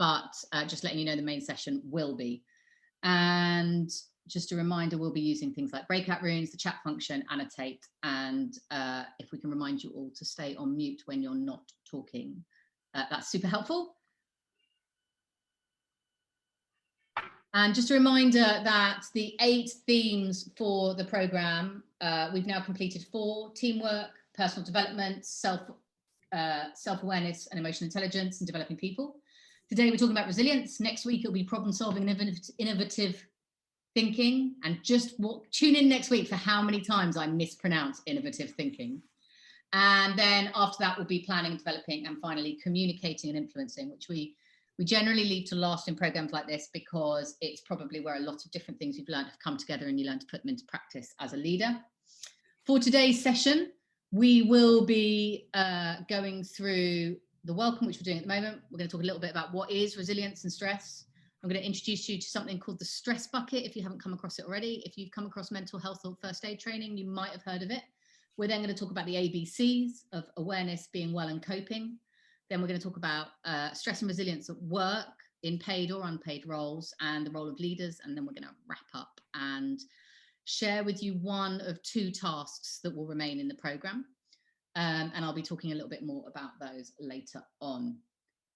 but just letting you know the main session will be. And just a reminder, we'll be using things like breakout rooms, the chat function, annotate, and if we can remind you all to stay on mute when you're not talking, that's super helpful. And just a reminder that the 8 themes for the programme, we've now completed 4: teamwork, personal development, self-awareness and emotional intelligence, and developing people. Today we're talking about resilience. Next week it'll be problem solving and innovative thinking. And just tune in next week for how many times I mispronounce innovative thinking. And then after that will be planning, developing, and finally communicating and influencing, which we generally leave to last in programs like this because it's probably where a lot of different things you've learned have come together and you learn to put them into practice as a leader. For today's session, we will be going through the welcome, which we're doing at the moment. We're going to talk a little bit about what is resilience and stress. I'm going to introduce you to something called the stress bucket if you haven't come across it already. If you've come across mental health or first aid training, you might have heard of it. We're then going to talk about the ABCs of awareness, being well, and coping. Then we're going to talk about stress and resilience at work, in paid or unpaid roles, and the role of leaders. And then we're going to wrap up and share with you 1 of 2 tasks that will remain in the programme. And I'll be talking a little bit more about those later on.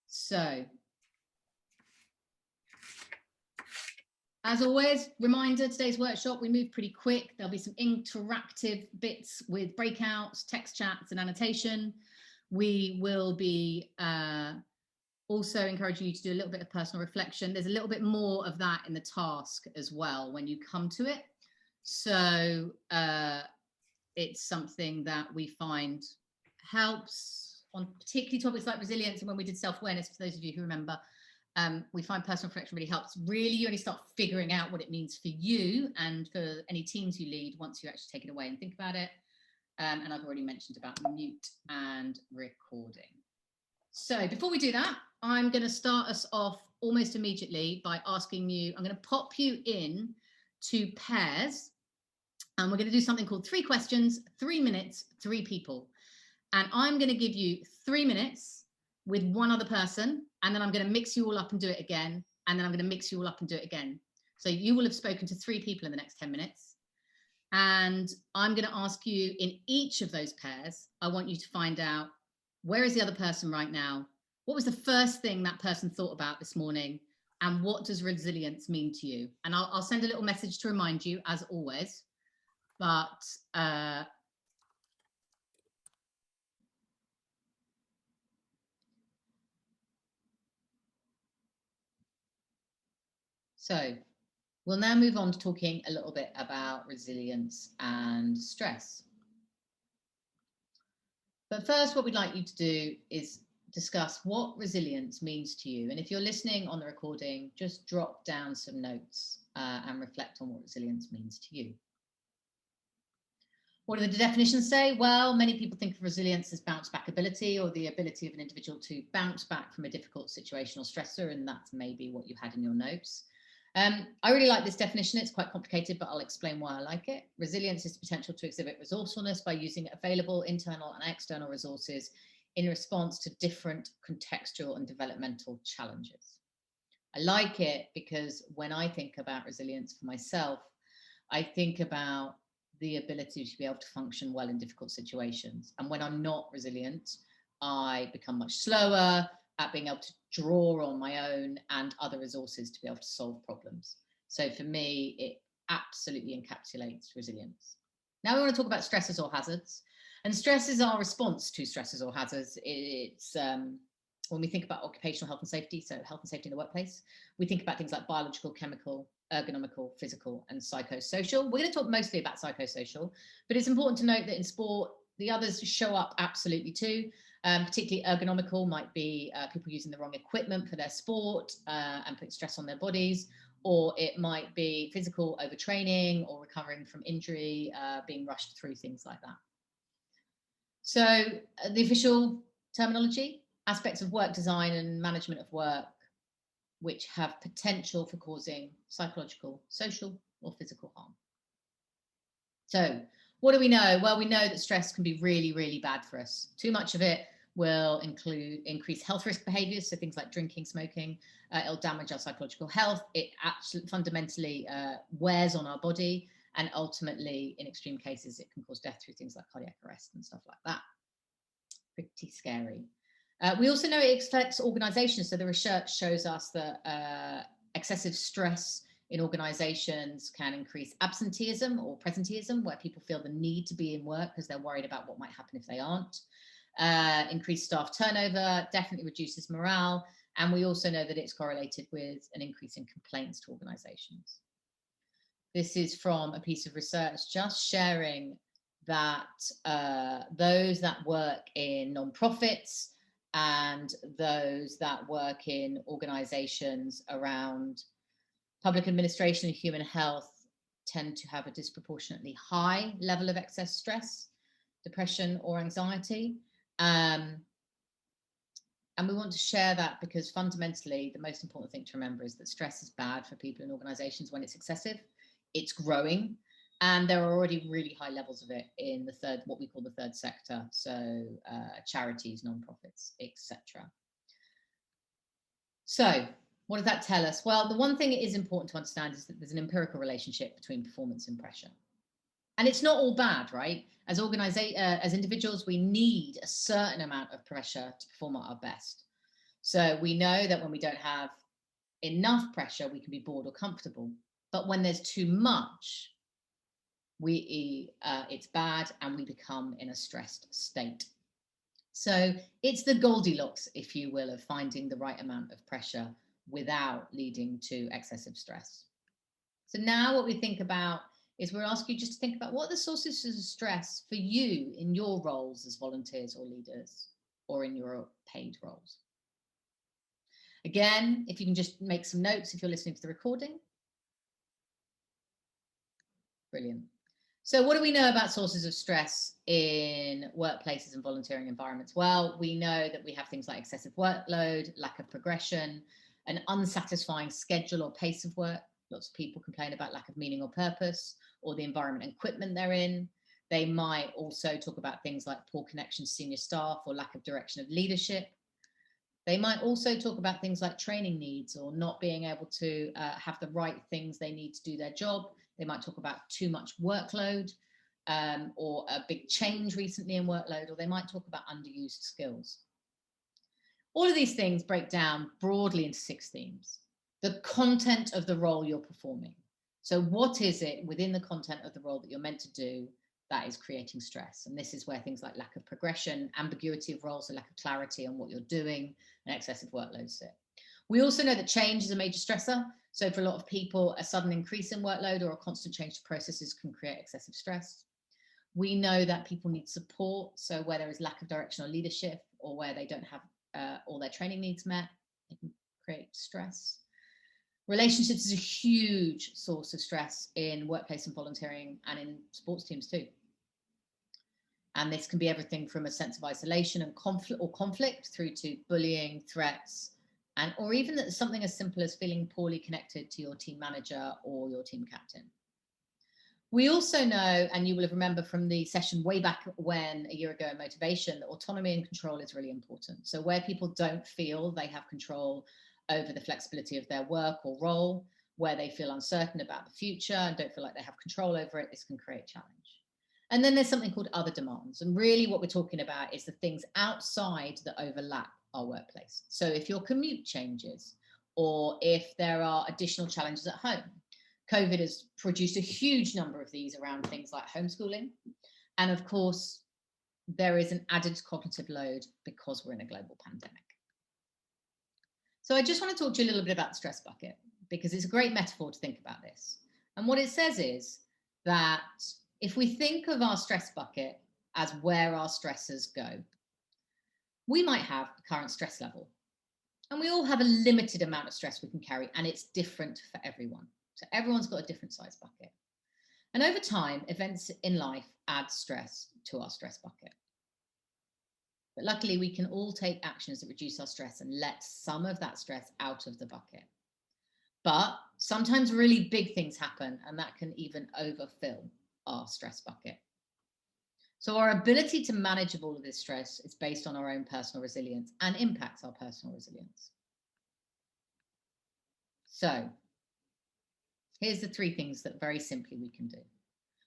So, as always, reminder, today's workshop, we move pretty quick. There'll be some interactive bits with breakouts, text chats, and annotation. We will be also encouraging you to do a little bit of personal reflection. There's a little bit more of that in the task as well when you come to it. So it's something that we find helps on particularly topics like resilience. And when we did self-awareness, for those of you who remember, we find personal reflection really helps. Really, you only start figuring out what it means for you and for any teams you lead once you actually take it away and think about it. And I've already mentioned about mute and recording. So before we do that, I'm going to start us off almost immediately by asking you, I'm going to pop you in to pairs, and we're going to do something called 3 questions, 3 minutes, 3 people. And I'm going to give you 3 minutes with 1 other person, and then I'm going to mix you all up and do it again, and then I'm going to mix you all up and do it again. So you will have spoken to 3 people in the next 10 minutes. And I'm going to ask you in each of those pairs, I want you to find out, where is the other person right now? What was the first thing that person thought about this morning? And what does resilience mean to you? And I'll send a little message to remind you, as always. But so we'll now move on to talking a little bit about resilience and stress. But first, what we'd like you to do is discuss what resilience means to you. And if you're listening on the recording, just drop down some notes and reflect on what resilience means to you. What do the definitions say? Well, many people think of resilience as bounce back ability, or the ability of an individual to bounce back from a difficult situation or stressor, and that's maybe what you had in your notes. I really like this definition. It's quite complicated, but I'll explain why I like it. Resilience is the potential to exhibit resourcefulness by using available internal and external resources in response to different contextual and developmental challenges. I like it because when I think about resilience for myself, I think about the ability to be able to function well in difficult situations. And when I'm not resilient, I become much slower at being able to draw on my own and other resources to be able to solve problems. So for me, it absolutely encapsulates resilience. Now we want to talk about stressors or hazards. And stress is our response to stressors or hazards. It's when we think about occupational health and safety, so health and safety in the workplace, we think about things like biological, chemical, ergonomical, physical, and psychosocial. We're going to talk mostly about psychosocial, but it's important to note that in sport, the others show up absolutely too. Particularly ergonomical might be people using the wrong equipment for their sport and putting stress on their bodies, or it might be physical overtraining or recovering from injury, being rushed through things like that. So the official terminology, aspects of work design and management of work which have potential for causing psychological, social, or physical harm. So what do we know? Well, we know that stress can be really, really bad for us. Too much of it will include increased health risk behaviors, so things like drinking, smoking. It'll damage our psychological health. It actually fundamentally wears on our body, and ultimately, in extreme cases, it can cause death through things like cardiac arrest and stuff like that. Pretty scary. We also know it affects organizations. So the research shows us that excessive stress in organizations can increase absenteeism or presenteeism, where people feel the need to be in work because they're worried about what might happen if they aren't. Increased staff turnover definitely reduces morale. And we also know that it's correlated with an increase in complaints to organizations. This is from a piece of research just sharing that those that work in non-profits and those that work in organizations around public administration and human health tend to have a disproportionately high level of excess stress, depression, or anxiety. And we want to share that because fundamentally, the most important thing to remember is that stress is bad for people in organizations when it's excessive. It's growing, and there are already really high levels of it in the what we call the third sector, so charities, non-profits, etc. So what does that tell us? Well, the one thing it is important to understand is that there's an empirical relationship between performance and pressure. And it's not all bad, right? As individuals, we need a certain amount of pressure to perform at our best. So we know that when we don't have enough pressure, we can be bored or comfortable. But when there's too much, it's bad and we become in a stressed state. So it's the Goldilocks, if you will, of finding the right amount of pressure without leading to excessive stress. So now what we think about is we'll ask you just to think about what are the sources of stress for you in your roles as volunteers or leaders or in your paid roles. Again, if you can just make some notes if you're listening to the recording. Brilliant. So what do we know about sources of stress in workplaces and volunteering environments? Well, we know that we have things like excessive workload, lack of progression, an unsatisfying schedule or pace of work. Lots of people complain about lack of meaning or purpose, or the environment and equipment they're in. They might also talk about things like poor connection to senior staff or lack of direction of leadership. They might also talk about things like training needs or not being able to have the right things they need to do their job. They might talk about too much workload or a big change recently in workload, or they might talk about underused skills. All of these things break down broadly into 6 themes. The content of the role you're performing. So what is it within the content of the role that you're meant to do that is creating stress? And this is where things like lack of progression, ambiguity of roles, so lack of clarity on what you're doing, and excessive workload sit. We also know that change is a major stressor. So for a lot of people, a sudden increase in workload or a constant change to processes can create excessive stress. We know that people need support. So where there is lack of direction or leadership, or where they don't have all their training needs met, it can create stress. Relationships is a huge source of stress in workplace and volunteering and in sports teams too. And this can be everything from a sense of isolation and conflict through to bullying, threats, or even something as simple as feeling poorly connected to your team manager or your team captain. We also know, and you will have remembered from the session way back when, a year ago in motivation, that autonomy and control is really important. So where people don't feel they have control over the flexibility of their work or role, where they feel uncertain about the future and don't feel like they have control over it, this can create challenge. And then there's something called other demands. And really what we're talking about is the things outside that overlap our workplace. So if your commute changes, or if there are additional challenges at home. COVID has produced a huge number of these around things like homeschooling. And of course, there is an added cognitive load because we're in a global pandemic. So I just want to talk to you a little bit about the stress bucket, because it's a great metaphor to think about this. And what it says is that if we think of our stress bucket as where our stressors go, we might have a current stress level. And we all have a limited amount of stress we can carry, and it's different for everyone. So everyone's got a different size bucket. And over time, events in life add stress to our stress bucket. But luckily, we can all take actions that reduce our stress and let some of that stress out of the bucket. But sometimes really big things happen, and that can even overfill our stress bucket. So our ability to manage all of this stress is based on our own personal resilience and impacts our personal resilience. So here's the 3 things that very simply we can do.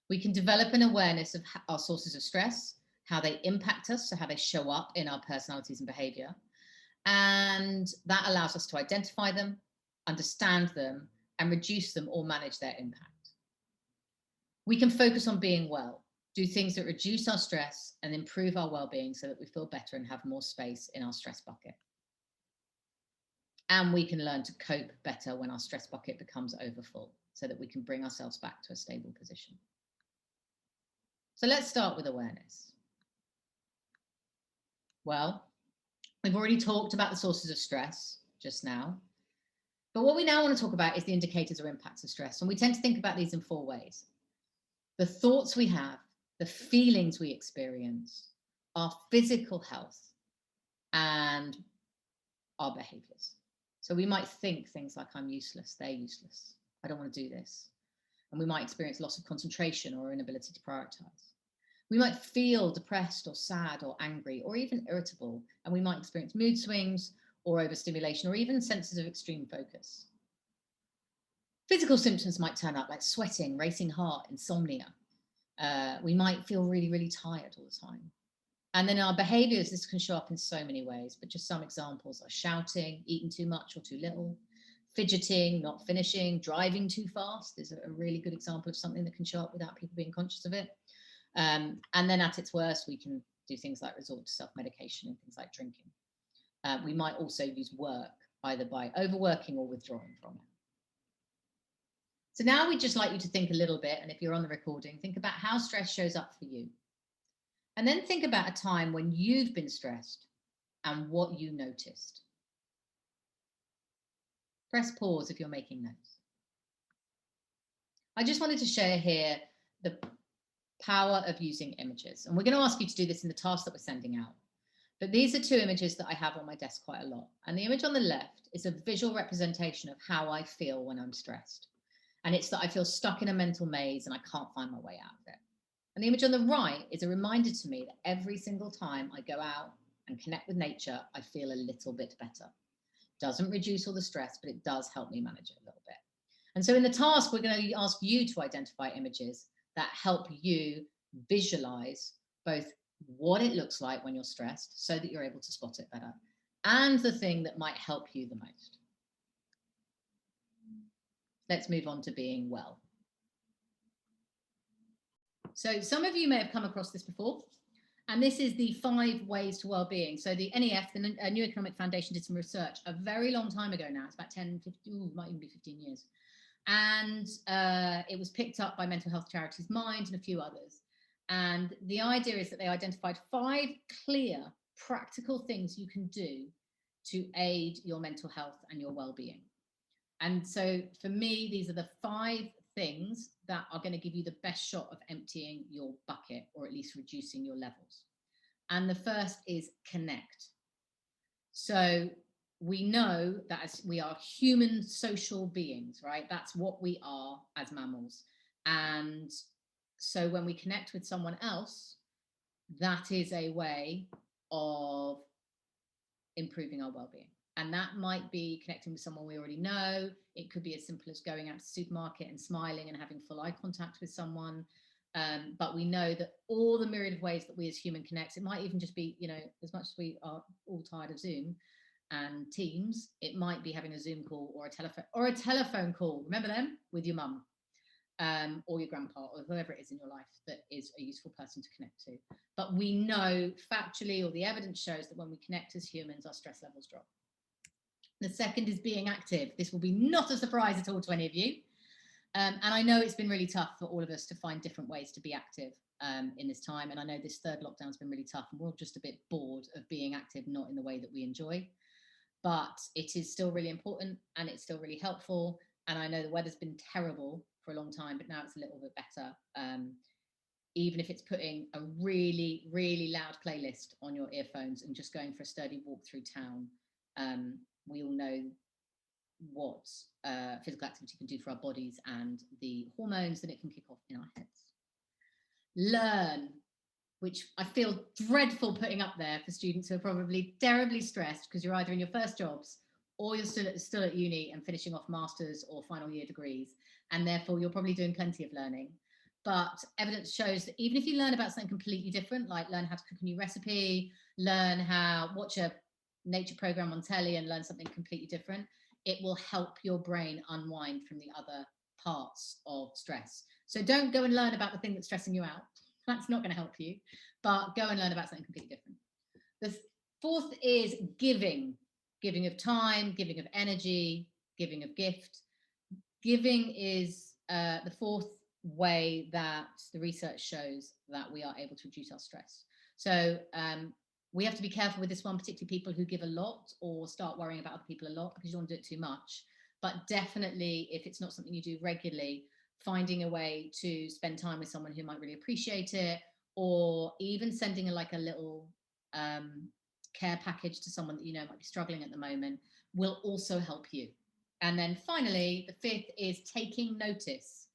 We can develop an awareness of our sources of stress, how they impact us, so how they show up in our personalities and behavior. And that allows us to identify them, understand them, and reduce them or manage their impact. We can focus on being well, do things that reduce our stress and improve our well-being so that we feel better and have more space in our stress bucket. And we can learn to cope better when our stress bucket becomes overfull so that we can bring ourselves back to a stable position. So let's start with awareness. Well, we've already talked about the sources of stress just now. But what we now want to talk about is the indicators or impacts of stress. And we tend to think about these in 4 ways. The thoughts we have, the feelings we experience, our physical health, and our behaviors. So we might think things like, I'm useless, they're useless, I don't want to do this. And we might experience loss of concentration or inability to prioritize. We might feel depressed or sad or angry or even irritable, and we might experience mood swings or overstimulation or even senses of extreme focus. Physical symptoms might turn up like sweating, racing heart, insomnia. We might feel really, really tired all the time. And then our behaviors, this can show up in so many ways, but just some examples are shouting, eating too much or too little, fidgeting, not finishing, driving too fast is a really good example of something that can show up without people being conscious of it. And then at its worst, we can do things like resort to self-medication and things like drinking. We might also use work, either by overworking or withdrawing from it. So now we'd just like you to think a little bit, and if you're on the recording, think about how stress shows up for you. And then think about a time when you've been stressed and what you noticed. Press pause if you're making notes. I just wanted to share here the power of using images. And we're going to ask you to do this in the task that we're sending out. But these are 2 images that I have on my desk quite a lot. And the image on the left is a visual representation of how I feel when I'm stressed. And it's that I feel stuck in a mental maze and I can't find my way out of it. And the image on the right is a reminder to me that every single time I go out and connect with nature, I feel a little bit better. Doesn't reduce all the stress, but it does help me manage it a little bit. And so in the task, we're going to ask you to identify images that help you visualize both what it looks like when you're stressed so that you're able to spot it better, and the thing that might help you the most. Let's move on to being well. So some of you may have come across this before, and this is the 5 ways to well-being. So the NEF, the New Economic Foundation, did some research a very long time ago now. It's about 10, 15, might even be 15 years. And it was picked up by mental health charities Mind and a few others. And the idea is that they identified 5 clear, practical things you can do to aid your mental health and your well-being. And so for me, these are the 5 things that are going to give you the best shot of emptying your bucket, or at least reducing your levels. And the first is connect. So we know that as we are human social beings, right? That's what we are as mammals. And so when we connect with someone else, that is a way of improving our well-being. And that might be connecting with someone we already know. It could be as simple as going out to the supermarket and smiling and having full eye contact with someone. But we know that all the myriad of ways that we as human connect, it might even just be, as much as we are all tired of Zoom and Teams, it might be having a Zoom call or a telephone call. Remember them? With your mum or your grandpa or whoever it is in your life that is a useful person to connect to. But we know factually, or the evidence shows, that when we connect as humans, our stress levels drop. The second is being active. This will be not a surprise at all to any of you. And I know it's been really tough for all of us to find different ways to be active in this time. And I know this 3rd lockdown has been really tough, and we're all just a bit bored of being active, not in the way that we enjoy. But it is still really important, and it's still really helpful. And I know the weather's been terrible for a long time, but now it's a little bit better. Even if it's putting a really, really loud playlist on your earphones and just going for a sturdy walk through town. We all know what physical activity can do for our bodies and the hormones that it can kick off in our heads. Learn. which I feel dreadful putting up there for students who are probably terribly stressed because you're either in your first jobs or you're still at uni and finishing off masters or final year degrees, and therefore you're probably doing plenty of learning. But evidence shows that even if you learn about something completely different, like learn how to cook a new recipe, watch a nature program on telly and learn something completely different, it will help your brain unwind from the other parts of stress. So don't go and learn about the thing that's stressing you out. That's not going to help you, but go and learn about something completely different. The fourth is giving of time, giving of energy, giving of gift. Giving is the fourth way that the research shows that we are able to reduce our stress. So we have to be careful with this one, particularly people who give a lot or start worrying about other people a lot, because you don't want to do it too much. But definitely, if it's not something you do regularly, finding a way to spend time with someone who might really appreciate it, or even sending a little care package to someone that you know might be struggling at the moment, will also help you. And then finally, the fifth is taking notice.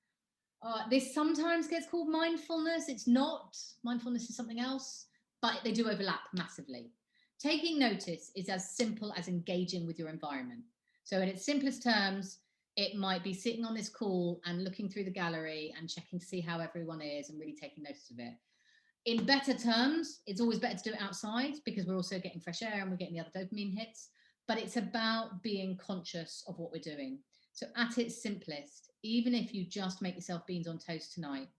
This sometimes gets called mindfulness. It's not. Mindfulness is something else, but they do overlap massively. Taking notice is as simple as engaging with your environment. So in its simplest terms, it might be sitting on this call and looking through the gallery and checking to see how everyone is and really taking notice of it. In better terms, it's always better to do it outside because we're also getting fresh air and we're getting the other dopamine hits, but it's about being conscious of what we're doing. So at its simplest, even if you just make yourself beans on toast tonight,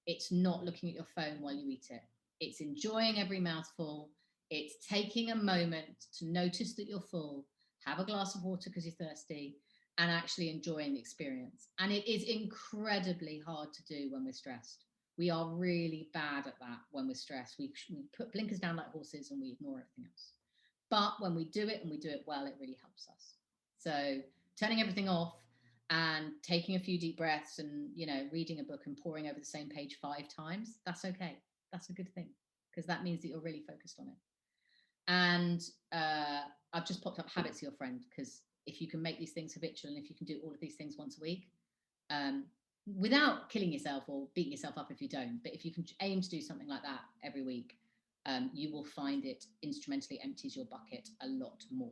it's not looking at your phone while you eat it. It's enjoying every mouthful. It's taking a moment to notice that you're full, have a glass of water because you're thirsty, and actually enjoying the experience. And it is incredibly hard to do when we're stressed. We are really bad at that when we're stressed. We put blinkers down like horses and we ignore everything else. But when we do it and we do it well, it really helps us. So turning everything off and taking a few deep breaths and, reading a book and poring over the same page 5 times, that's okay. That's a good thing, because that means that you're really focused on it. And I've just popped up habits, your friend, because if you can make these things habitual and if you can do all of these things once a week, without killing yourself or beating yourself up if you don't, but if you can aim to do something like that every week, you will find it instrumentally empties your bucket a lot more.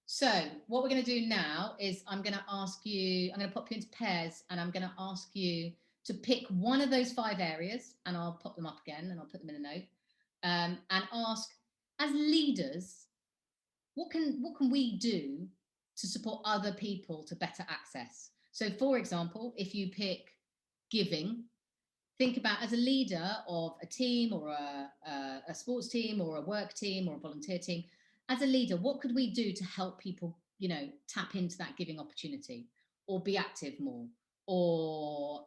So what we're going to do now is I'm going to pop you into pairs, and I'm going to ask you to pick one of those 5 areas, and I'll pop them up again and I'll put them in a note, and ask, as leaders, what can we do to support other people to better access? So for example, if you pick giving, think about, as a leader of a team or a sports team or a work team or a volunteer team, as a leader, what could we do to help people, tap into that giving opportunity, or be active more, or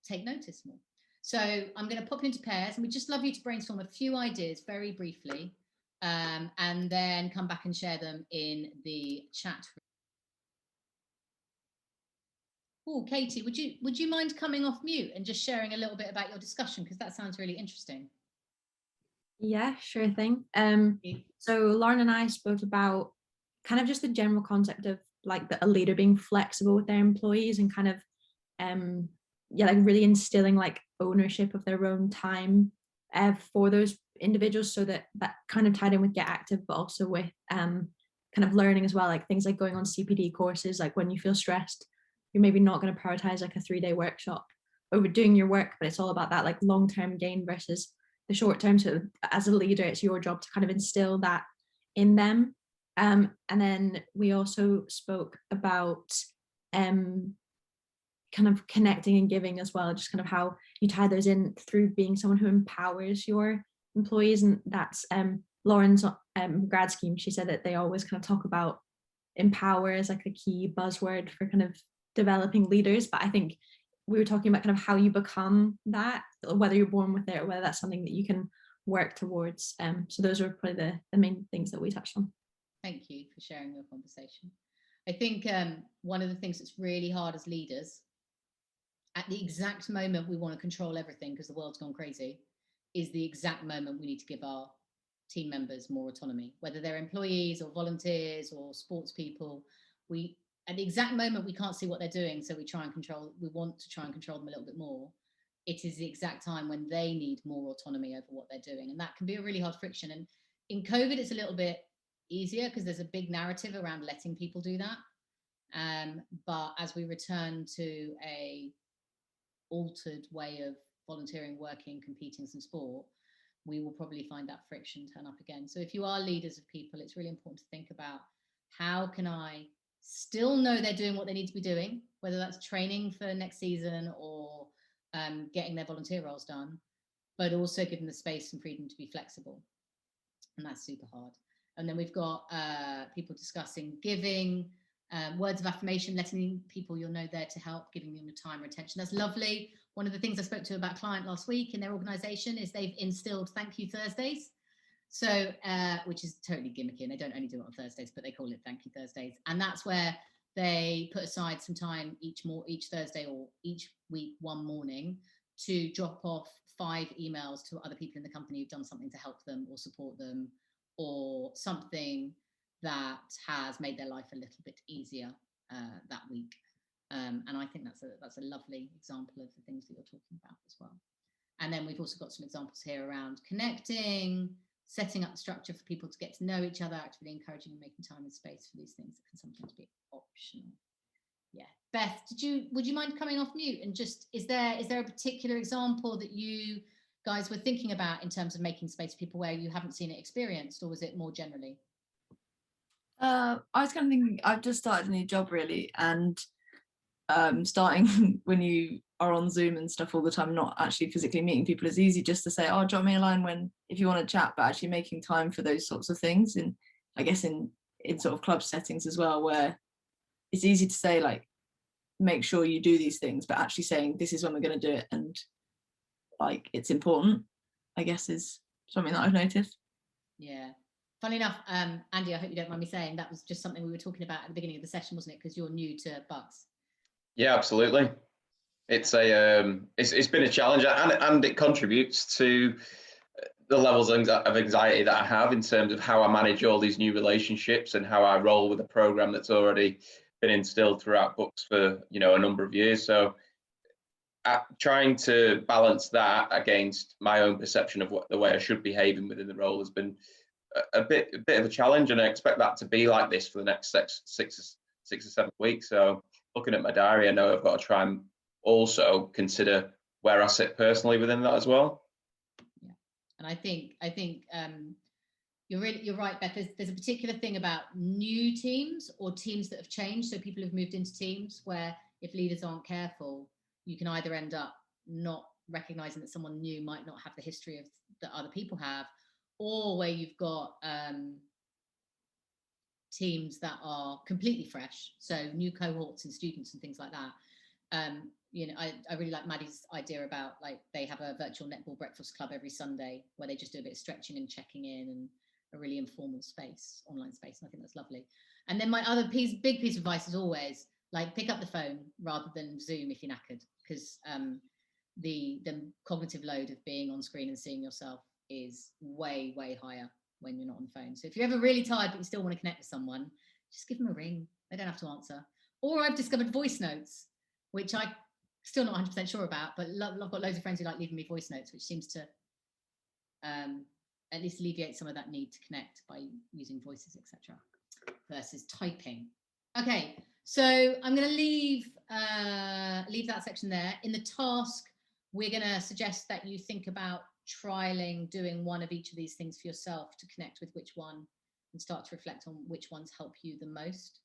take notice more? So I'm going to pop you into pairs, and we'd just love you to brainstorm a few ideas very briefly, and then come back and share them in the chat. Oh, Katie, would you mind coming off mute and just sharing a little bit about your discussion, because that sounds really interesting. Yeah, sure thing. So Lauren and I spoke about kind of just the general concept of like a leader being flexible with their employees and kind of like really instilling like ownership of their own time for those individuals, so that kind of tied in with get active, but also with kind of learning as well, like things like going on CPD courses. Like when you feel stressed, you're maybe not going to prioritize like a 3-day workshop over doing your work, but it's all about that like long-term gain versus the short term. So as a leader, it's your job to kind of instill that in them. And then we also spoke about kind of connecting and giving as well, just kind of how you tie those in through being someone who empowers your employees. And that's Lauren's grad scheme. She said that they always kind of talk about empower as like a key buzzword for kind of developing leaders, but I think we were talking about kind of how you become that, whether you're born with it or whether that's something that you can work towards. So those are probably the main things that we touched on. Thank you for sharing your conversation. I think one of the things that's really hard as leaders, at the exact moment we want to control everything because the world's gone crazy, is the exact moment we need to give our team members more autonomy, whether they're employees or volunteers or sports people. At the exact moment we can't see what they're doing, so we want to try and control them a little bit more. it is the exact time when they need more autonomy over what they're doing. And that can be a really hard friction. And in COVID, it's a little bit easier because there's a big narrative around letting people do that. But as we return to a altered way of volunteering, working, competing in sport, we will probably find that friction turn up again. So if you are leaders of people, it's really important to think about, how can I still know they're doing what they need to be doing, whether that's training for next season or getting their volunteer roles done, but also give them the space and freedom to be flexible. And that's super hard. And then we've got people discussing giving, words of affirmation, letting people you'll know there to help, giving them the time or attention. That's lovely. One of the things I spoke to about a client last week in their organization is they've instilled Thank You Thursdays. So, which is totally gimmicky, and they don't only do it on Thursdays, but they call it Thank You Thursdays. And that's where they put aside some time each Thursday or each week, one morning, to drop off 5 emails to other people in the company who've done something to help them or support them, or something that has made their life a little bit easier that week. And I think that's a lovely example of the things that you're talking about as well. And then we've also got some examples here around connecting, setting up the structure for people to get to know each other, actively encouraging and making time and space for these things that can sometimes be optional. Yeah, Beth, would you mind coming off mute and just, is there a particular example that you guys were thinking about in terms of making space for people where you haven't seen it experienced, or was it more generally? I was kind of thinking, I've just started a new job really, and starting when you are on Zoom and stuff all the time, not actually physically meeting people, is easy just to say, oh, drop me a line if you want to chat, but actually making time for those sorts of things. And I guess in sort of club settings as well, where it's easy to say, like, make sure you do these things, but actually saying this is when we're going to do it, and like it's important, I guess, is something that I've noticed. Yeah. Funny enough, Andy, I hope you don't mind me saying, that was just something we were talking about at the beginning of the session, wasn't it? Because you're new to BUCS. Yeah, absolutely. It's it's been a challenge, and it contributes to the levels of anxiety that I have in terms of how I manage all these new relationships and how I roll with a program that's already been instilled throughout BUCS for a number of years. So trying to balance that against my own perception of the way I should be behaving within the role has been a bit of a challenge, and I expect that to be like this for the next six or 7 weeks. So looking at my diary, I know I've got to try and also consider where I sit personally within that as well. Yeah, and I think you're right, Beth. There's a particular thing about new teams or teams that have changed. So people who've moved into teams where, if leaders aren't careful, you can either end up not recognizing that someone new might not have the history of that other people have, or where you've got teams that are completely fresh, so new cohorts and students and things like that. I really like Maddie's idea about, like, they have a virtual netball breakfast club every Sunday where they just do a bit of stretching and checking in, and a really informal space, online space, and I think that's lovely. And then my other big piece of advice is always, like, pick up the phone rather than Zoom if you're knackered, because the cognitive load of being on screen and seeing yourself is way higher when you're not on the phone. So if you're ever really tired but you still want to connect with someone, just give them a ring. They don't have to answer. Or I've discovered voice notes, which I'm still not 100% sure about, but I've got loads of friends who like leaving me voice notes, which seems to at least alleviate some of that need to connect by using voices, etc., versus typing. Okay, so I'm going to leave that section there. In the task, we're going to suggest that you think about trialing doing one of each of these things for yourself to connect with which one, and start to reflect on which ones help you the most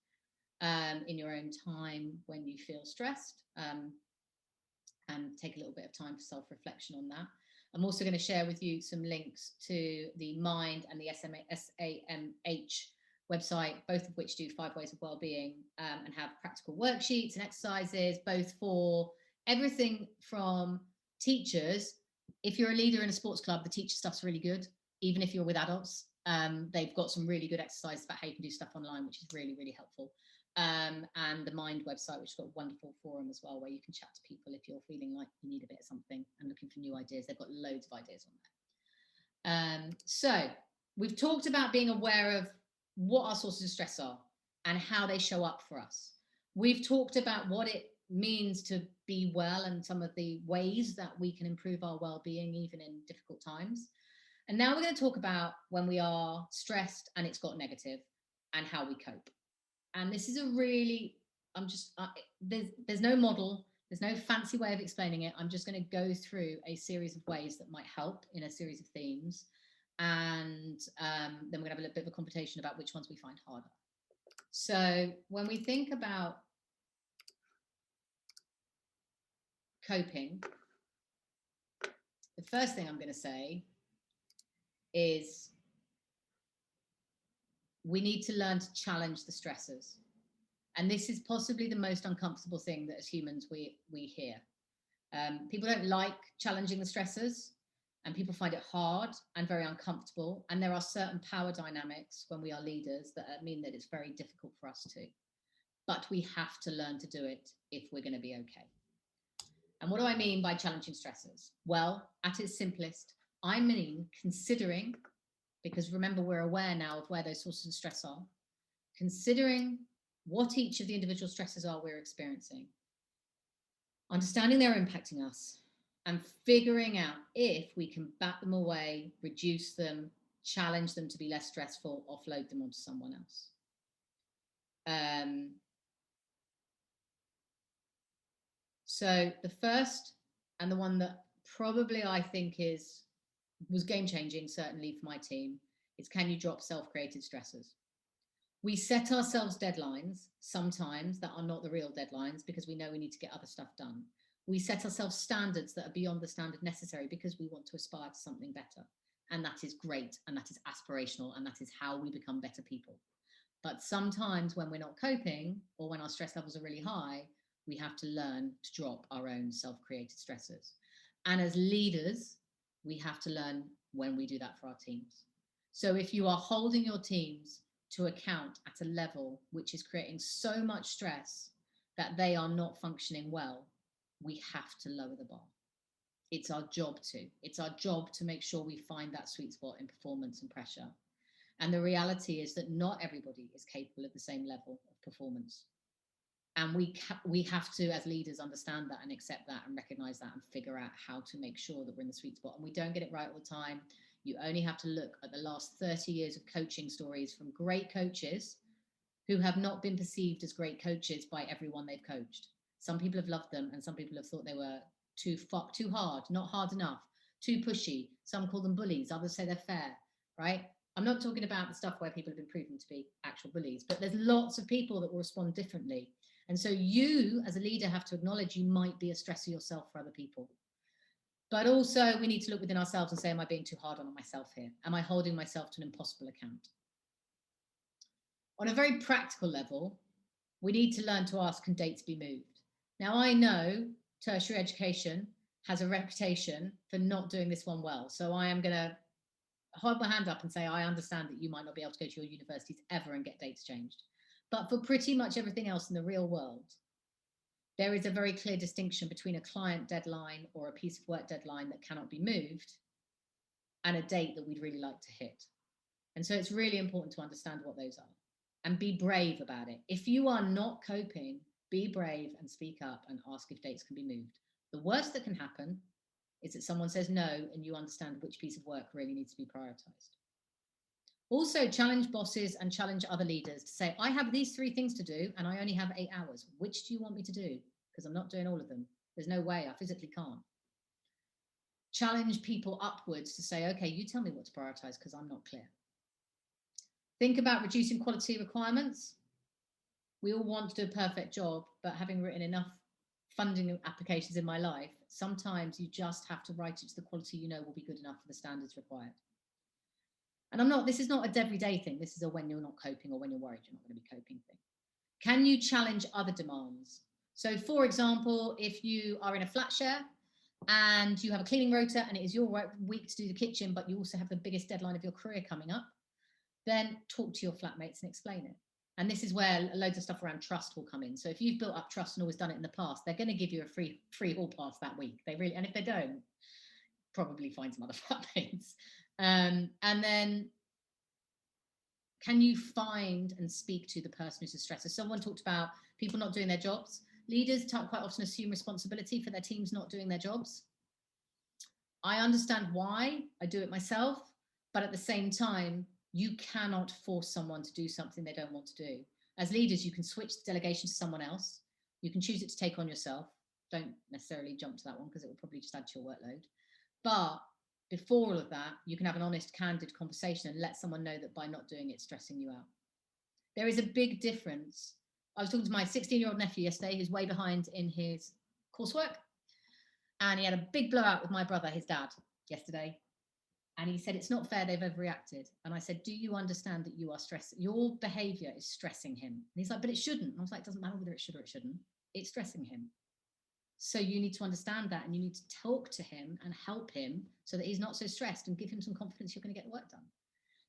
in your own time when you feel stressed, and take a little bit of time for self-reflection on that. I'm also going to share with you some links to the Mind and the SAMH website, both of which do 5 ways of well-being, and have practical worksheets and exercises, both for everything from teachers. If you're a leader in a sports club, the teacher stuff's really good. Even if you're with adults, they've got some really good exercises about how you can do stuff online, which is really helpful. And the Mind website, which has got a wonderful forum as well, where you can chat to people if you're feeling like you need a bit of something and looking for new ideas. They've got loads of ideas on there. So we've talked about being aware of what our sources of stress are and how they show up for us. We've talked about what it means to be well and some of the ways that we can improve our well-being even in difficult times. And now we're going to talk about when we are stressed and it's got negative and how we cope. And this is a really, there's no model, there's no fancy way of explaining it. I'm just going to go through a series of ways that might help in a series of themes. And then we're going to have a little bit of a competition about which ones we find harder. So when we think about coping, the first thing I'm going to say is we need to learn to challenge the stressors. And this is possibly the most uncomfortable thing that as humans we hear. People don't like challenging the stressors, and people find it hard and very uncomfortable. And there are certain power dynamics when we are leaders that mean that it's very difficult for us to. But we have to learn to do it if we're going to be okay. And what do I mean by challenging stressors? Well, at its simplest, I mean considering, because remember, we're aware now of where those sources of stress are, considering what each of the individual stresses are we're experiencing, understanding they're impacting us, and figuring out if we can bat them away, reduce them, challenge them to be less stressful, offload them onto someone else. So the first, and the one that probably I think was game-changing, certainly for my team, is can you drop self-created stressors? We set ourselves deadlines sometimes that are not the real deadlines because we know we need to get other stuff done. We set ourselves standards that are beyond the standard necessary because we want to aspire to something better. And that is great, and that is aspirational, and that is how we become better people. But sometimes when we're not coping, or when our stress levels are really high, we have to learn to drop our own self-created stressors. And as leaders, we have to learn when we do that for our teams. So if you are holding your teams to account at a level which is creating so much stress that they are not functioning well, we have to lower the bar. It's our job to. It's our job to make sure we find that sweet spot in performance and pressure. And the reality is that not everybody is capable of the same level of performance. And we have to, as leaders, understand that and accept that and recognize that and figure out how to make sure that we're in the sweet spot. And we don't get it right all the time. You only have to look at the last 30 years of coaching stories from great coaches who have not been perceived as great coaches by everyone they've coached. Some people have loved them, and some people have thought they were too hard, not hard enough, too pushy. Some call them bullies, others say they're fair, right? I'm not talking about the stuff where people have been proven to be actual bullies, but there's lots of people that will respond differently. And so you, as a leader, have to acknowledge you might be a stressor yourself for other people. But also we need to look within ourselves and say, am I being too hard on myself here? Am I holding myself to an impossible account? On a very practical level, we need to learn to ask, can dates be moved? Now, I know tertiary education has a reputation for not doing this one well. So I am going to hold my hand up and say, I understand that you might not be able to go to your universities ever and get dates changed. But for pretty much everything else in the real world, there is a very clear distinction between a client deadline or a piece of work deadline that cannot be moved and a date that we'd really like to hit. And so it's really important to understand what those are and be brave about it. If you are not coping, be brave and speak up and ask if dates can be moved. The worst that can happen is that someone says no and you understand which piece of work really needs to be prioritized. Also, challenge bosses and challenge other leaders to say, I have these 3 things to do and I only have 8 hours. Which do you want me to do? Because I'm not doing all of them. There's no way, I physically can't. Challenge people upwards to say, okay, you tell me what to prioritize because I'm not clear. Think about reducing quality requirements. We all want to do a perfect job, but having written enough funding applications in my life, sometimes you just have to write it to the quality you know will be good enough for the standards required. And this is not a everyday thing. This is a when you're not coping or when you're worried you're not going to be coping thing. Can you challenge other demands? So for example, if you are in a flat share and you have a cleaning rota and it is your week to do the kitchen, but you also have the biggest deadline of your career coming up, then talk to your flatmates and explain it. And this is where loads of stuff around trust will come in. So if you've built up trust and always done it in the past, they're going to give you a free hall pass that week. And if they don't, probably find some other flatmates. And then can you find and speak to the person who's a stressor? Someone talked about people not doing their jobs. Leaders quite often assume responsibility for their teams not doing their jobs. I understand why, I do it myself, but at the same time, you cannot force someone to do something they don't want to do. As leaders, you can switch the delegation to someone else. You can choose it to take on yourself. Don't necessarily jump to that one because it will probably just add to your workload. But before all of that, you can have an honest, candid conversation and let someone know that by not doing it, it's stressing you out. There is a big difference. I was talking to my 16-year-old nephew yesterday, who's way behind in his coursework. And he had a big blowout with my brother, his dad, yesterday. And he said, it's not fair they've overreacted. And I said, do you understand that you are stressed? Your behavior is stressing him. And he's like, but it shouldn't. And I was like, it doesn't matter whether it should or it shouldn't. It's stressing him. So you need to understand that, and you need to talk to him and help him so that he's not so stressed, and give him some confidence you're going to get the work done.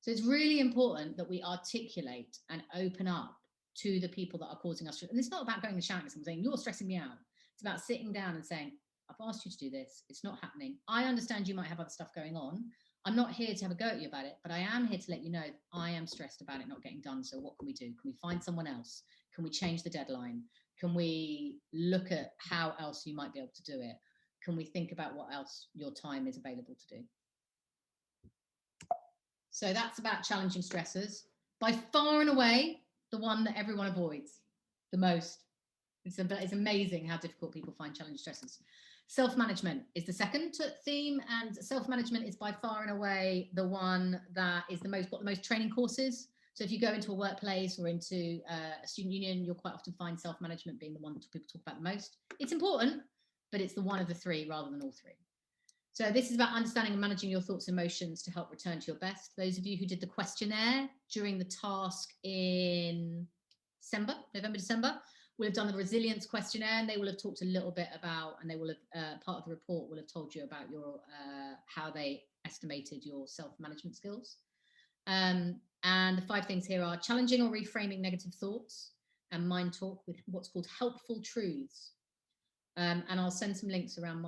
So it's really important that we articulate and open up to the people that are causing us stress. And it's not about going and shouting at someone saying, you're stressing me out. It's about sitting down and saying, I've asked you to do this. It's not happening. I understand you might have other stuff going on. I'm not here to have a go at you about it, but I am here to let you know that I am stressed about it not getting done. So what can we do? Can we find someone else? Can we change the deadline? Can we look at how else you might be able to do it? Can we think about what else your time is available to do? So that's about challenging stressors. By far and away, the one that everyone avoids the most. It's amazing how difficult people find challenging stressors. Self-management is the second theme, and self-management is by far and away the one that is got the most training courses. So if you go into a workplace or into a student union, you'll quite often find self-management being the one that people talk about the most. It's important, but it's the one of the three rather than all three. So this is about understanding and managing your thoughts and emotions to help return to your best. Those of you who did the questionnaire during the task in November, December, will have done the resilience questionnaire, and they will have talked a little bit about, and they will have, part of the report will have told you about your, how they estimated your self-management skills. And the 5 things here are challenging or reframing negative thoughts, and mind talk with what's called helpful truths. And I'll send some links around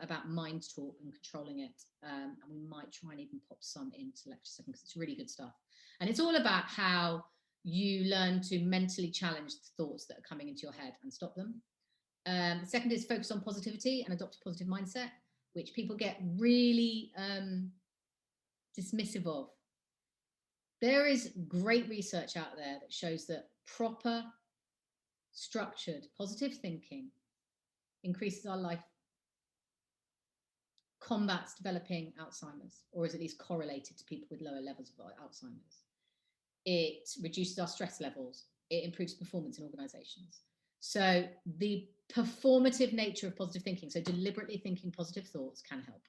about mind talk and controlling it. And we might try and even pop some into lecture 7 because it's really good stuff. And it's all about how you learn to mentally challenge the thoughts that are coming into your head and stop them. The second is focus on positivity and adopt a positive mindset, which people get really dismissive of. There is great research out there that shows that proper, structured, positive thinking increases our life, combats developing Alzheimer's, or is at least correlated to people with lower levels of Alzheimer's. It reduces our stress levels. It improves performance in organizations. So the performative nature of positive thinking, so deliberately thinking positive thoughts, can help.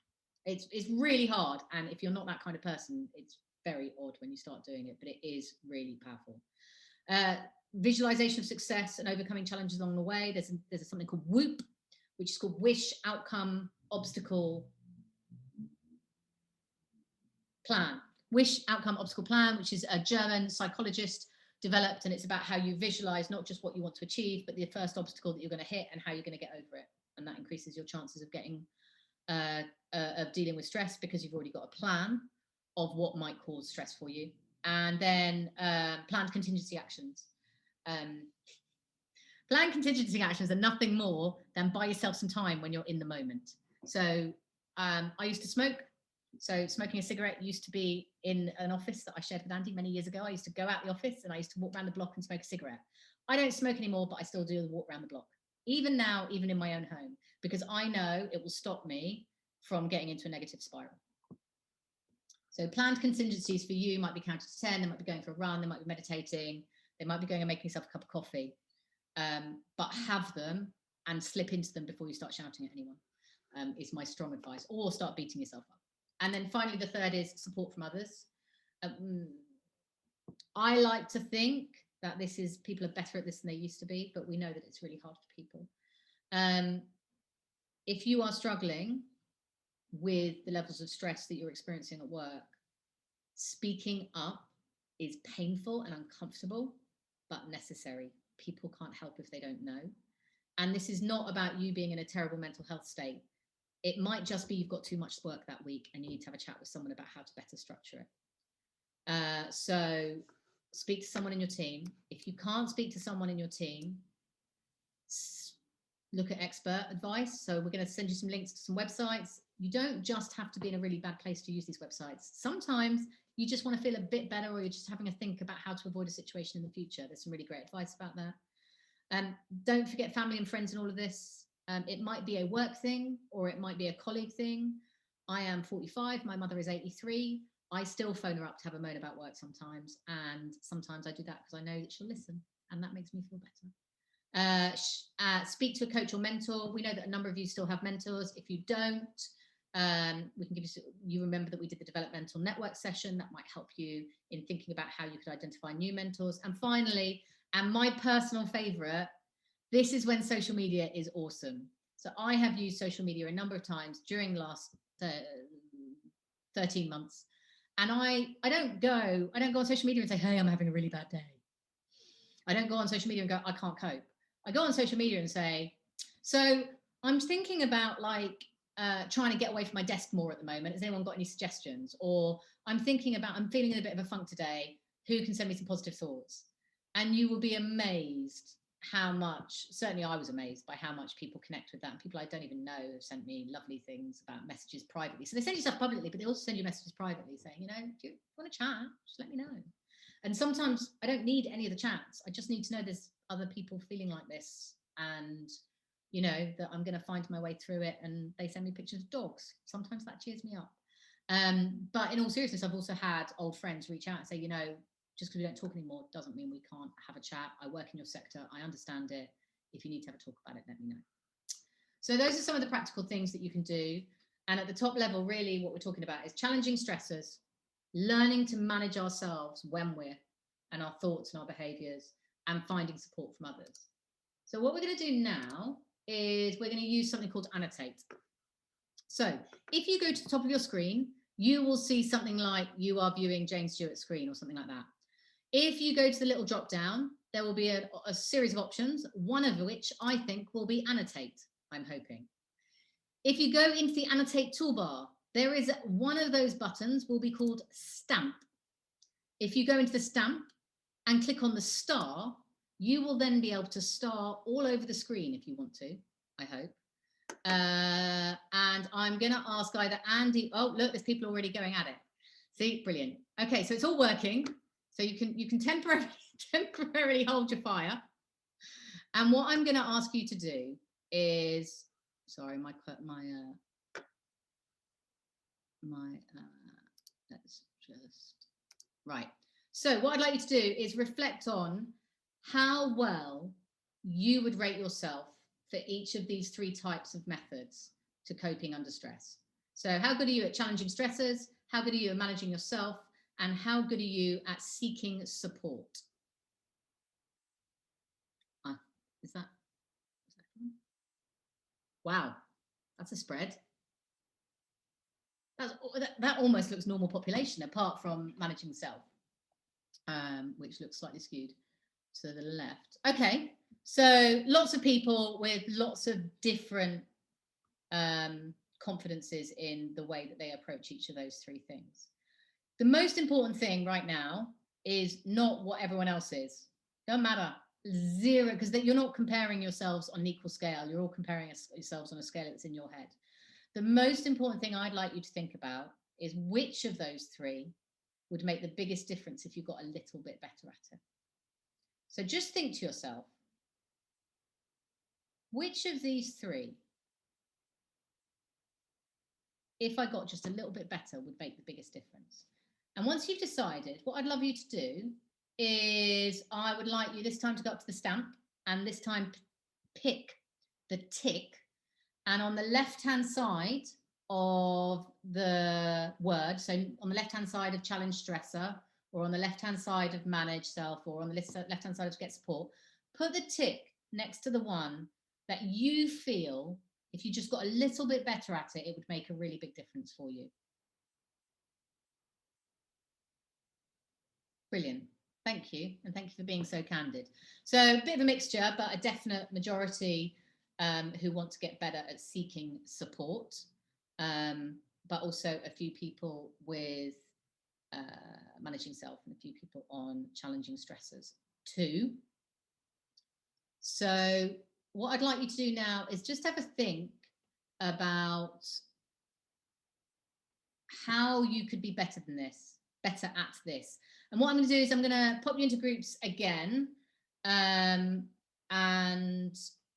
It's really hard, and if you're not that kind of person, it's very odd when you start doing it, but it is really powerful. Visualization of success and overcoming challenges along the way. There's something called WOOP, which is called Wish, Outcome, Obstacle, Plan. Wish, Outcome, Obstacle, Plan, which is a German psychologist developed, and it's about how you visualize not just what you want to achieve, but the first obstacle that you're going to hit and how you're going to get over it. And that increases your chances of getting of dealing with stress, because you've already got a plan of what might cause stress for you. And then planned contingency actions. Planned contingency actions are nothing more than buy yourself some time when you're in the moment. So I used to smoke. So smoking a cigarette used to be in an office that I shared with Andy many years ago. I used to go out the office and I used to walk around the block and smoke a cigarette. I don't smoke anymore, but I still do the walk around the block. Even now, even in my own home, because I know it will stop me from getting into a negative spiral. So planned contingencies for you might be counted to 10, they might be going for a run, they might be meditating, they might be going and making yourself a cup of coffee, but have them and slip into them before you start shouting at anyone, is my strong advice, or start beating yourself up. And then finally, the third is support from others. I like to think that people are better at this than they used to be, but we know that it's really hard for people. If you are struggling with the levels of stress that you're experiencing at work, speaking up is painful and uncomfortable, but necessary. People can't help if they don't know. And this is not about you being in a terrible mental health state. It might just be you've got too much work that week and you need to have a chat with someone about how to better structure it. So speak to someone in your team. If you can't speak to someone in your team, look at expert advice. So we're going to send you some links to some websites. You don't just have to be in a really bad place to use these websites. Sometimes you just want to feel a bit better, or you're just having a think about how to avoid a situation in the future. There's some really great advice about that. Don't forget family and friends in all of this. It might be a work thing, or it might be a colleague thing. I am 45, my mother is 83. I still phone her up to have a moan about work sometimes. And sometimes I do that because I know that she'll listen, and that makes me feel better. Speak to a coach or mentor. We know that a number of you still have mentors. If you don't, we can give you remember that we did the developmental network session that might help you in thinking about how you could identify new mentors. And finally, and my personal favorite, this is when social media is awesome. So I have used social media a number of times during the last 13 months. And I don't go on social media and say, hey, I'm having a really bad day. I don't go on social media and go, I can't cope. I go on social media and say, so I'm thinking about trying to get away from my desk more at the moment. Has anyone got any suggestions? Or I'm feeling in a bit of a funk today. Who can send me some positive thoughts? And you will be amazed how much, certainly I was amazed by how much people connect with that. And people I don't even know have sent me lovely things about messages privately. So they send you stuff publicly, but they also send you messages privately saying, do you want to chat? Just let me know. And sometimes I don't need any of the chats. I just need to know there's other people feeling like this, and that I'm going to find my way through it. And they send me pictures of dogs. Sometimes that cheers me up. But in all seriousness, I've also had old friends reach out and say, just because we don't talk anymore doesn't mean we can't have a chat. I work in your sector. I understand it. If you need to have a talk about it, let me know. So those are some of the practical things that you can do. And at the top level, really what we're talking about is challenging stressors, learning to manage ourselves when we're, and our thoughts and our behaviors, and finding support from others. So what we're going to do now is we're going to use something called annotate. So if you go to the top of your screen, you will see something like you are viewing Jane Stewart's screen or something like that. If you go to the little drop down, there will be a series of options, one of which I think will be annotate, I'm hoping. If you go into the annotate toolbar, there is one of those buttons will be called stamp. If you go into the stamp and click on the star, you will then be able to star all over the screen if you want to, I hope. And I'm going to ask either Andy, oh, look, there's people already going at it. See, brilliant. Okay, so it's all working. So you can temporarily hold your fire. And what I'm going to ask you to do is, sorry, let's just, right. So what I'd like you to do is reflect on how well you would rate yourself for each of these three types of methods to coping under stress. So how good are you at challenging stressors? How good are you at managing yourself? And how good are you at seeking support? Is that wow, that's a spread. That almost looks normal population, apart from managing self, which looks slightly skewed to the left. Okay, so lots of people with lots of different confidences in the way that they approach each of those three things. The most important thing right now is not what everyone else is. Don't matter. Zero, because you're not comparing yourselves on an equal scale. You're all comparing yourselves on a scale that's in your head. The most important thing I'd like you to think about is which of those three would make the biggest difference if you got a little bit better at it. So just think to yourself, which of these three, if I got just a little bit better, would make the biggest difference? And once you've decided, what I'd love you to do is I would like you this time to go up to the stamp and this time pick the tick. And on the left-hand side of the word, so on the left-hand side of challenge stressor, or on the left-hand side of manage self, or on the left-hand side of get support, put the tick next to the one that you feel, if you just got a little bit better at it, it would make a really big difference for you. Brilliant. Thank you. And thank you for being so candid. So a bit of a mixture, but a definite majority who want to get better at seeking support, but also a few people with managing self and a few people on challenging stressors too. So what I'd like you to do now is just have a think about how you could be better than this, better at this. And what I'm going to do is I'm going to pop you into groups again, and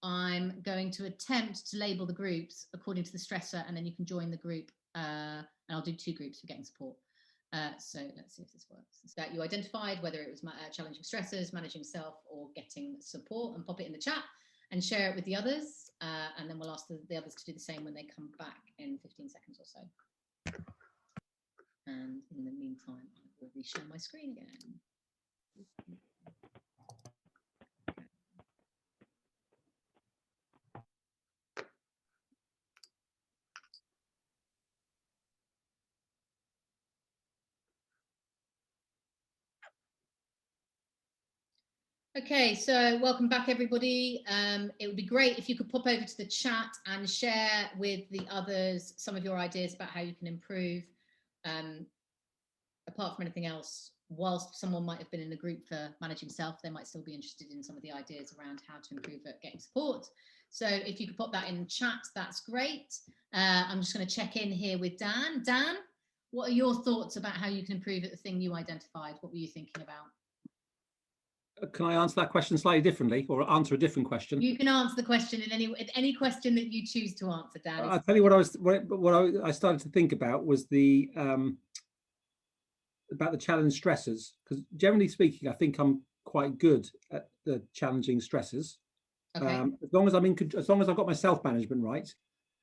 I'm going to attempt to label the groups according to the stressor, and then you can join the group, and I'll do 2 groups for getting support. So let's see if this works. So that you identified whether it was challenging stressors, managing self, or getting support, and pop it in the chat and share it with the others, and then we'll ask the others to do the same when they come back in 15 seconds or so. And in the meantime, I will reshare my screen again. Okay, so welcome back, everybody. It would be great if you could pop over to the chat and share with the others some of your ideas about how you can improve. Apart from anything else, whilst someone might have been in a group for managing self, they might still be interested in some of the ideas around how to improve at getting support. So if you could pop that in the chat, that's great. I'm just going to check in here with Dan. Dan, what are your thoughts about how you can improve at the thing you identified? What were you thinking about? Can I answer that question slightly differently, or answer a different question? You can answer the question in any question that you choose to answer, Dan. I'll tell you what I started to think about was the about the challenge stressors, because generally speaking, I think I'm quite good at the challenging stressors. Okay. As long as I've got my self-management right,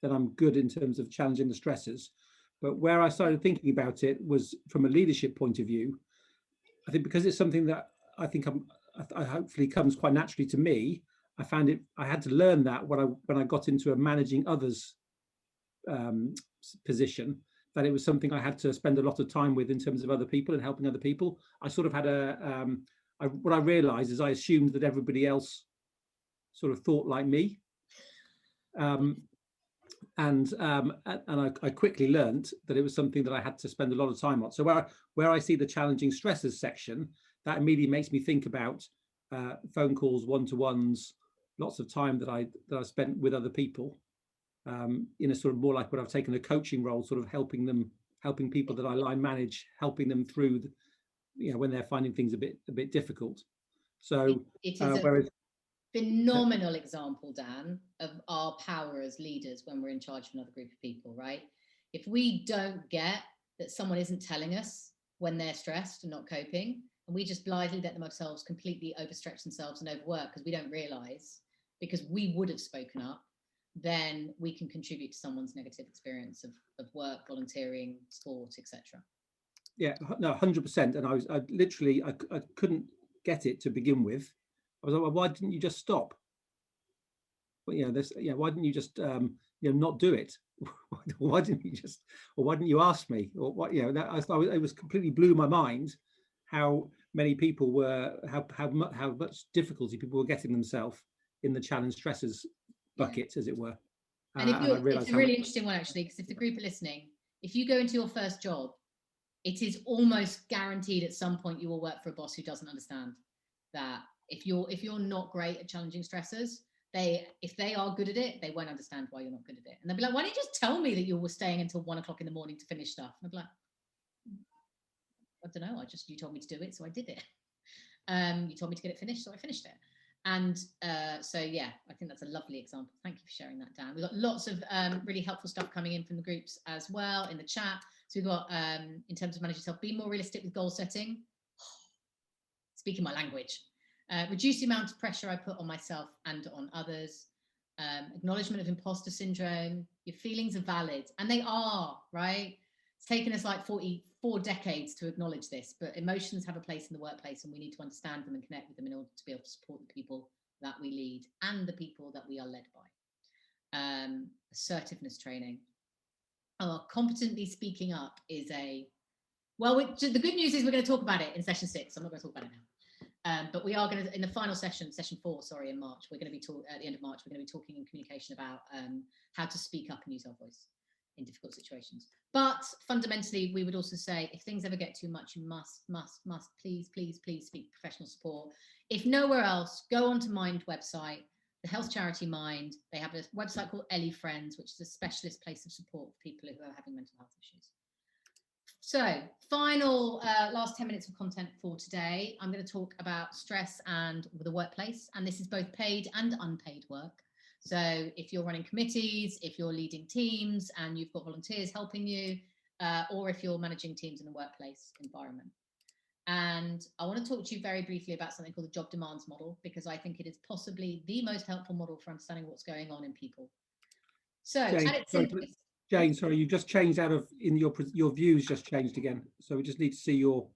then I'm good in terms of challenging the stressors. But where I started thinking about it was from a leadership point of view. I think because it's something that I think I hopefully comes quite naturally to me. I had to learn that when I got into a managing others position, that it was something I had to spend a lot of time with in terms of other people and helping other people. I sort of had what I realized is I assumed that everybody else sort of thought like me. And I quickly learned that it was something that I had to spend a lot of time on. So where I see the challenging stresses section, that immediately makes me think about phone calls, one-to-ones, lots of time that I spent with other people, in a sort of more like when I've taken a coaching role, sort of helping people that I line manage, helping them through, when they're finding things a bit difficult. So it is whereas phenomenal example, Dan, of our power as leaders when we're in charge of another group of people, right? If we don't get that someone isn't telling us when they're stressed and not coping, and we just blithely let themselves completely overstretch themselves and overwork because we don't realize, because we would have spoken up, then we can contribute to someone's negative experience of work, volunteering, sport, etc. Yeah, no, 100%. And I literally couldn't get it to begin with. I was like, well, why didn't you just stop? But why didn't you just not do it? Why didn't you ask me? Or what? It was completely blew my mind how many people were, how much difficulty people were getting themselves in the challenge stresses bucket, as it were. And it's a really interesting one, actually, because if the group are listening, if you go into your first job, it is almost guaranteed at some point you will work for a boss who doesn't understand that. If you're not great at challenging stressors, if they are good at it, they won't understand why you're not good at it. And they'll be like, why didn't you just tell me that you were staying until 1 o'clock in the morning to finish stuff? And I'll be like, I don't know, you told me to do it, so I did it. You told me to get it finished, so I finished it. And so, yeah, I think that's a lovely example. Thank you for sharing that, Dan. We've got lots of really helpful stuff coming in from the groups as well in the chat. So we've got, in terms of managing yourself, be more realistic with goal setting. Speaking my language. Reduce the amount of pressure I put on myself and on others. Acknowledgement of imposter syndrome. Your feelings are valid, and they are, right? It's taken us like 44 decades to acknowledge this, but emotions have a place in the workplace, and we need to understand them and connect with them in order to be able to support the people that we lead and the people that we are led by. Assertiveness training. Competently speaking up is the good news is we're going to talk about it in session 6. I'm not going to talk about it now. But we are going to, in the final session 4, in March, we're going to be at the end of March, we're going to be talking in communication about how to speak up and use our voice in difficult situations. But fundamentally, we would also say, if things ever get too much, you must please seek professional support. If nowhere else, go onto Mind website, the health charity Mind. They have a website called Ellie Friends, which is a specialist place of support for people who are having mental health issues. So final last 10 minutes of content for today. I'm going to talk about stress and the workplace, and this is both paid and unpaid work. So if you're running committees, if you're leading teams and you've got volunteers helping you, or if you're managing teams in a workplace environment. And I want to talk to you very briefly about something called the job demands model, because I think it is possibly the most helpful model for understanding what's going on in people. So Jane, sorry, you just changed out of, in your views just changed again. So we just need to see your,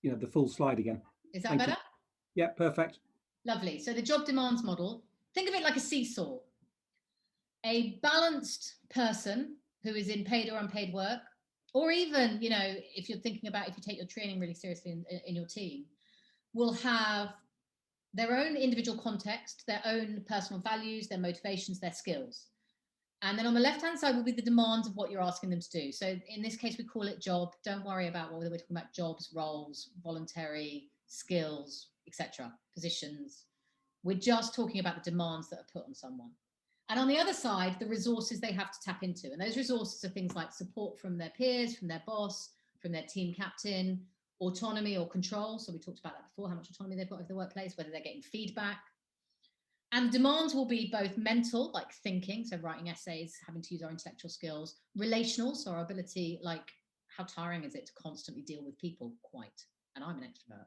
you know, the full slide again. Is that better? Yeah, perfect. Lovely. So the job demands model, think of it like a seesaw. A balanced person who is in paid or unpaid work, or even, you know, if you're thinking about if you take your training really seriously in your team, will have their own individual context, their own personal values, their motivations, their skills. And then on the left-hand side will be the demands of what you're asking them to do. So in this case, we call it job. Don't worry about whether we're talking about jobs, roles, voluntary, skills, etc., positions. We're just talking about the demands that are put on someone. And on the other side, the resources they have to tap into. And those resources are things like support from their peers, from their boss, from their team captain, autonomy or control. So we talked about that before, how much autonomy they've got over the workplace, whether they're getting feedback. And demands will be both mental, like thinking, so writing essays, having to use our intellectual skills, relational, so our ability, like how tiring is it to constantly deal with people? Quite, and I'm an extrovert.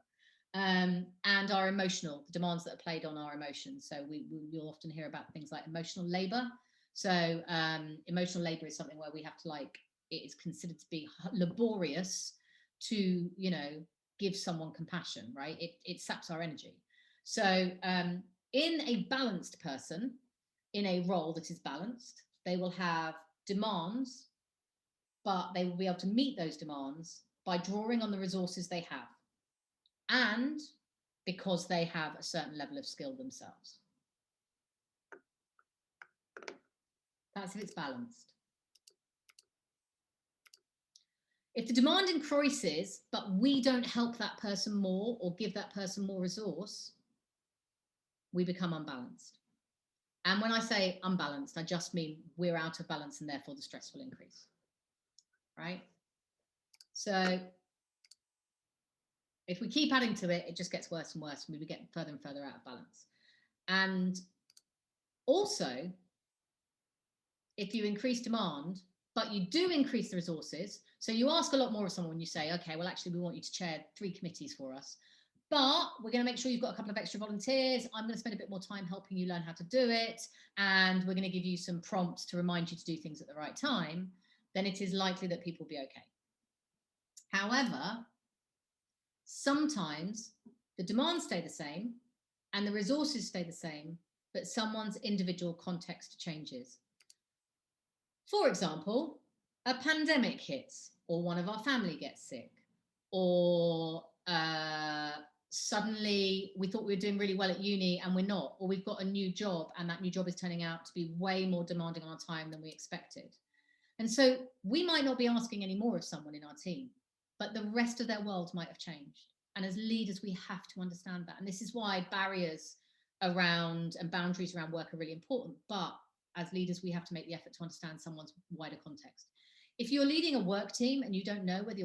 And our emotional, the demands that are played on our emotions. So you'll often hear about things like emotional labor. So emotional labor is something where we have to, like, it is considered to be laborious to, you know, give someone compassion, right? It saps our energy. So in a balanced person, in a role that is balanced, they will have demands, but they will be able to meet those demands by drawing on the resources they have, and because they have a certain level of skill themselves. That's if it's balanced. If the demand increases, but we don't help that person more or give that person more resource, we become unbalanced. And when I say unbalanced, I just mean we're out of balance and therefore the stress will increase, right? So if we keep adding to it, it just gets worse and worse, and we get further and further out of balance. And also, if you increase demand, but you do increase the resources, so you ask a lot more of someone, you say, okay, well, actually, we want you to chair 3 committees for us, but we're going to make sure you've got a couple of extra volunteers. I'm going to spend a bit more time helping you learn how to do it, and we're going to give you some prompts to remind you to do things at the right time, then it is likely that people will be okay. However, sometimes the demands stay the same and the resources stay the same, but someone's individual context changes. For example, a pandemic hits, or one of our family gets sick, or suddenly we thought we were doing really well at uni and we're not, or we've got a new job and that new job is turning out to be way more demanding on our time than we expected. And so we might not be asking any more of someone in our team, but the rest of their world might have changed. And as leaders, we have to understand that. And this is why barriers around and boundaries around work are really important. But as leaders, we have to make the effort to understand someone's wider context. If you're leading a work team and you don't know whether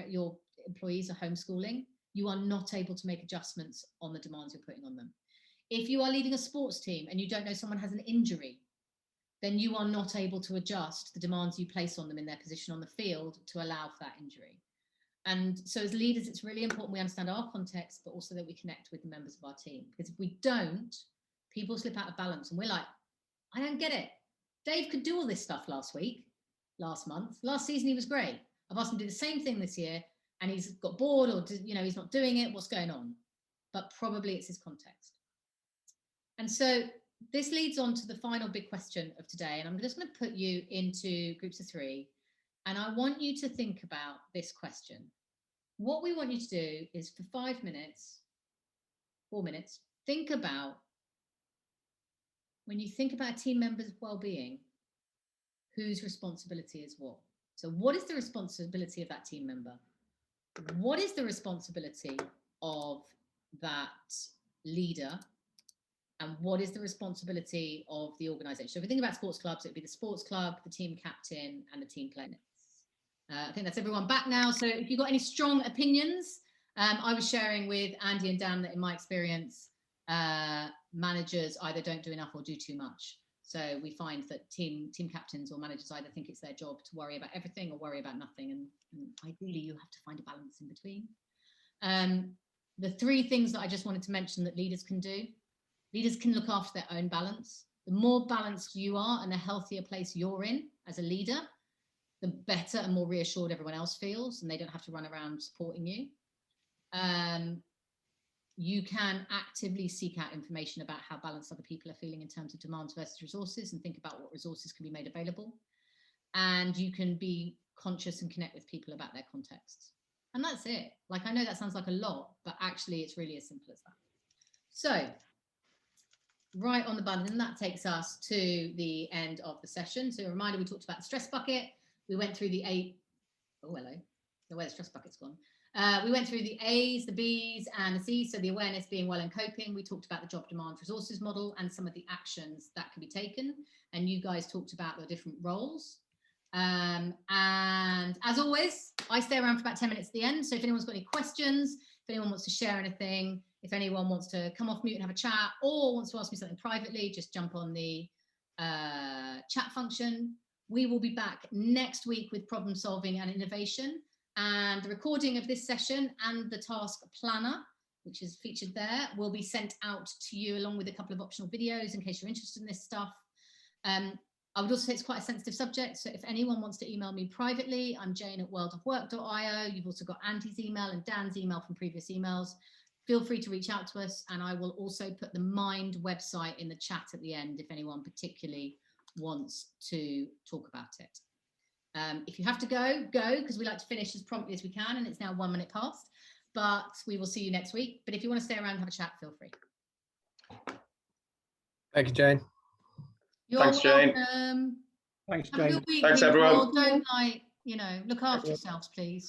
your employees are homeschooling, you are not able to make adjustments on the demands you're putting on them. If you are leading a sports team and you don't know someone has an injury, then you are not able to adjust the demands you place on them in their position on the field to allow for that injury. And so as leaders, it's really important we understand our context, but also that we connect with the members of our team. Because if we don't, people slip out of balance and we're like, I don't get it. Dave could do all this stuff last month, last season he was great. I've asked him to do the same thing this year and he's got bored, or he's not doing it. What's going on? But probably it's his context. And so this leads on to the final big question of today. And I'm just going to put you into groups of 3. And I want you to think about this question. What we want you to do is for 4 minutes, think about, when you think about a team member's well-being, whose responsibility is what? So what is the responsibility of that team member? What is the responsibility of that leader? and what is the responsibility of the organisation. So if we think about sports clubs, it would be the sports club, the team captain, and the team player. I think that's everyone back now. So if you've got any strong opinions, I was sharing with Andy and Dan that in my experience, managers either don't do enough or do too much. So we find that team captains or managers either think it's their job to worry about everything or worry about nothing. And ideally, you have to find a balance in between. The three things that I just wanted to mention that leaders can do. Leaders can look after their own balance. The more balanced you are and the healthier place you're in as a leader, the better and more reassured everyone else feels, and they don't have to run around supporting you. You can actively seek out information about how balanced other people are feeling in terms of demands versus resources, and think about what resources can be made available. And you can be conscious and connect with people about their contexts. And that's it. Like, I know that sounds like a lot, but actually it's really as simple as that. So right on the button, that takes us to the end of the session. So a reminder, we talked about the stress bucket. We went through the 8, oh, hello, the way the stress bucket's gone. We went through the A's, the B's, and the C's. So the awareness, being well, and coping. We talked about the job demand resources model and some of the actions that can be taken. And you guys talked about the different roles. And as always, I stay around for about 10 minutes at the end. So if anyone's got any questions, if anyone wants to share anything, if anyone wants to come off mute and have a chat, or wants to ask me something privately, just jump on the chat function. We will be back next week with problem solving and innovation. And the recording of this session and the task planner, which is featured there, will be sent out to you along with a couple of optional videos in case you're interested in this stuff. I would also say it's quite a sensitive subject. So if anyone wants to email me privately, I'm jane@worldofwork.io. You've also got Andy's email and Dan's email from previous emails. Feel free to reach out to us. And I will also put the Mind website in the chat at the end if anyone particularly wants to talk about it. If you have to go, because we like to finish as promptly as we can, and it's now 1 minute past, but we will see you next week. But if you want to stay around and have a chat, feel free. Thank you, Jane. You're Thanks, Jane. welcome. Thanks, Have a Jane. good week. Thanks, We everyone. all don't, like, look after yourselves, please.